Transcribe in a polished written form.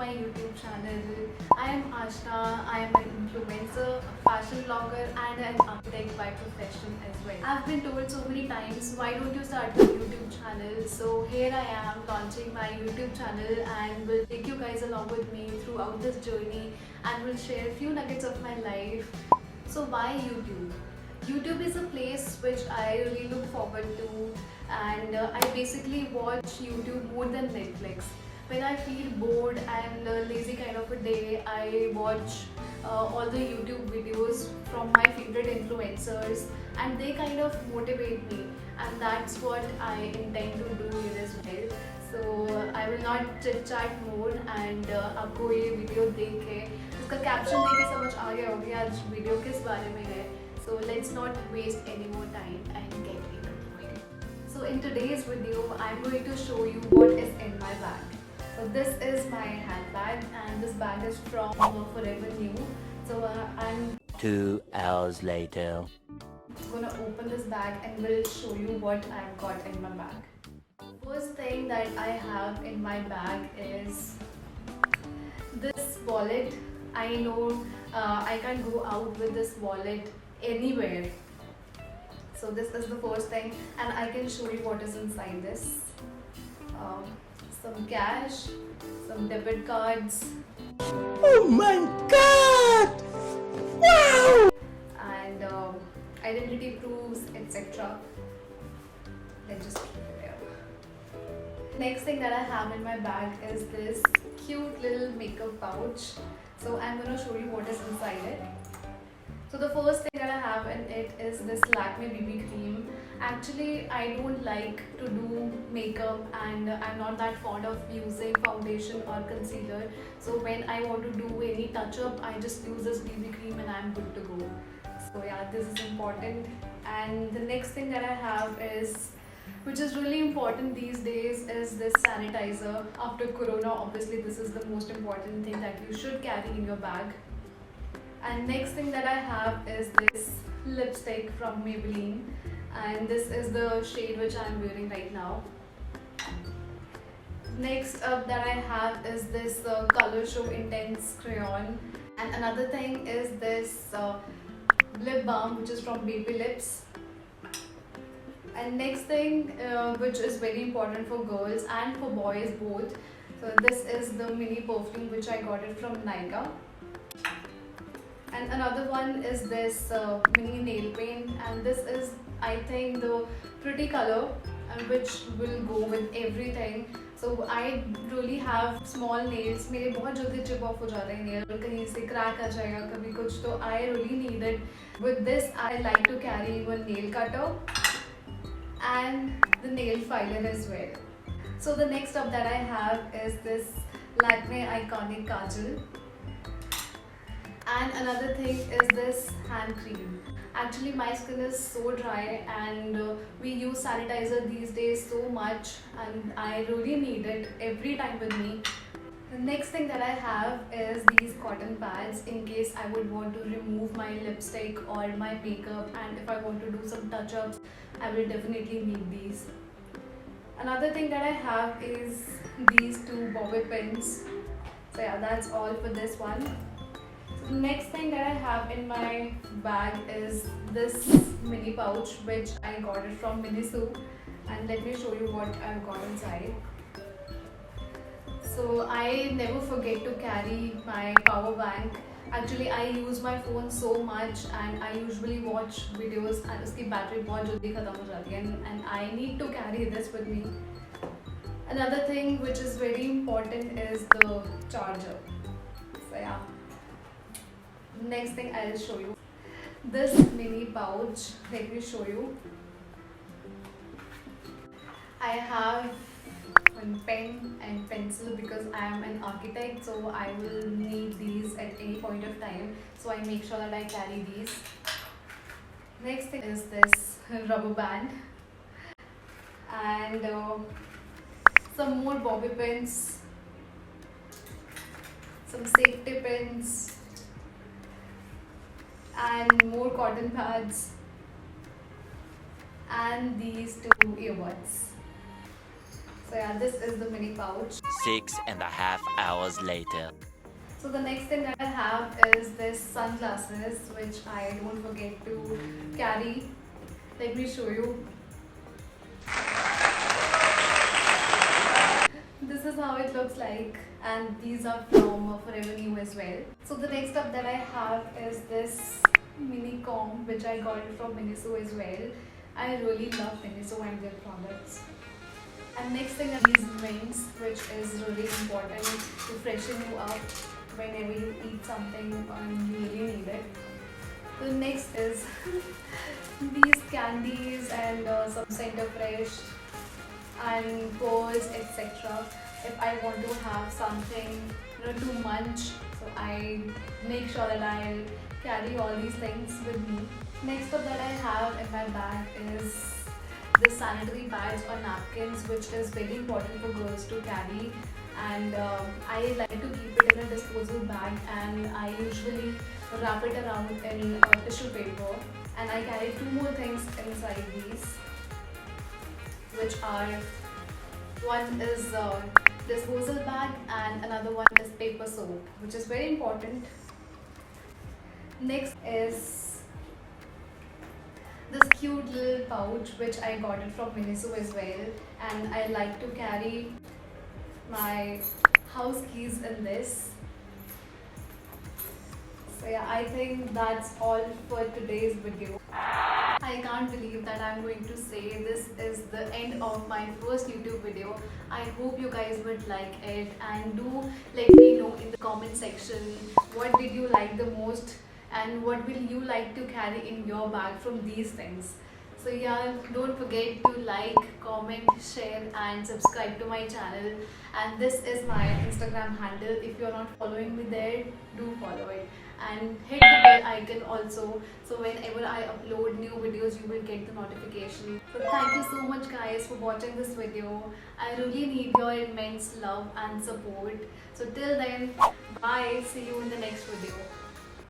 my YouTube channel. I am Ashna. I am an influencer, a fashion blogger and an architect by profession as well. I've been told so many times, why don't you start a YouTube channel? So here I am launching my YouTube channel and will take you guys along with me throughout this journey and will share a few nuggets of my life. So why YouTube? YouTube is a place which I really look forward to, and I basically watch YouTube more than Netflix. When I feel bored and lazy kind of a day, I watch all the YouTube videos from my favorite influencers, and they kind of motivate me, and that's what I intend to do here as well. So I will not chit chat more and आपको ये video देख के इसका caption देख के समझ आ गया होगा आज वीडियो किस बारे में है. So let's not waste any more time and get into it. So in today's video, I'm going to show you what is in my bag. So this is my handbag and this bag is from Forever New. So I'm 2 hours later. gonna open this bag and will show you what I've got in my bag. First thing that I have in my bag is this wallet. I know I can't go out with this wallet anywhere. So this is the first thing, and I can show you what is inside this. Some cash, some debit cards. Oh my god! Wow! And identity proofs, etc. Let's just keep it there. Next thing that I have in my bag is this cute little makeup pouch. So I'm gonna show you what is inside it. So the first thing that I have in it is this Lakme BB cream. Actually, I don't like to do makeup and I'm not that fond of using foundation or concealer. So when I want to do any touch up, I just use this BB cream and I'm good to go. So yeah, this is important. And the next thing that I have is, which is really important these days, is this sanitizer. After Corona, obviously this is the most important thing that you should carry in your bag. And next thing that I have is this lipstick from Maybelline, and this is the shade which I am wearing right now. Next up that I have is this Color Show Intense Crayon, and another thing is this lip balm which is from Baby Lips. And next thing which is very important for girls and for boys both, so this is the mini perfume which I got it from Nykaa. And another one is this mini nail paint, and this is, I think, the pretty color which will go with everything. So I really have small nails. मेरे बहुत जल्दी chip off हो जाते हैं nail, कहीं से crack आ जाएगा कभी कुछ, तो I really need it. With this, I like to carry one nail cutter and the nail filer as well. So the next up that I have is this Lakme Iconic Kajal. And another thing is this hand cream. Actually, my skin is so dry and we use sanitizer these days so much, and I really need it every time with me. The next thing that I have is these cotton pads in case I would want to remove my lipstick or my makeup, and if I want to do some touch-ups, I will definitely need these. Another thing that I have is these two bobby pins. So yeah, that's all for this one. Next thing that I have in my bag is this mini pouch which I got it from Miniso, and let me show you what I've got inside. So I never forget to carry my power bank. Actually, I use my phone so much and I usually watch videos and उसकी battery बहुत जल्दी खत्म हो जाती है, and I need to carry this with me. Another thing which is very important is the charger. So yeah. Next thing I'll show you this mini pouch. Let me show you. I have one pen and pencil because I am an architect, so I will need these at any point of time, so I make sure that I carry these. Next thing is this rubber band and some more bobby pins, some safety pins, and more cotton pads, and these two earbuds. So yeah, this is the mini pouch. 6.5 hours later. So the next thing that I have is this sunglasses, which I don't forget to carry. Let me show you. This is how it looks like, and these are from Forever New as well. So the next up that I have is this mini comb, which I got it from Miniso as well. I really love Miniso and their products. And next thing are these mints, which is really important to freshen you up whenever you eat something and you really need it. The next is these candies and some Center Fresh and pearls, etc. If I want to have something to munch, so I make sure that I carry all these things with me. Next up that I have in my bag is the sanitary pads or napkins, which is very important for girls to carry, and I like to keep it in a disposable bag, and I usually wrap it around in tissue paper, and I carry two more things inside these, which are, one is disposal bag and another one is paper soap, which is very important. Next is this cute little pouch, which I got it from Miniso as well, and I like to carry my house keys in this. So yeah, I think that's all for today's video. I can't believe that I'm going to say this is the end of my first YouTube video. I hope you guys would like it, and do let me know in the comment section what did you like the most and what will you like to carry in your bag from these things. So yeah, don't forget to like, comment, share and subscribe to my channel, and this is my Instagram handle. If you're not following me there, do follow it and hit the bell icon also, so whenever I upload new videos you will get the notification. So thank you so much guys for watching this video. I really need your immense love and support. So till then, bye, see you in the next video.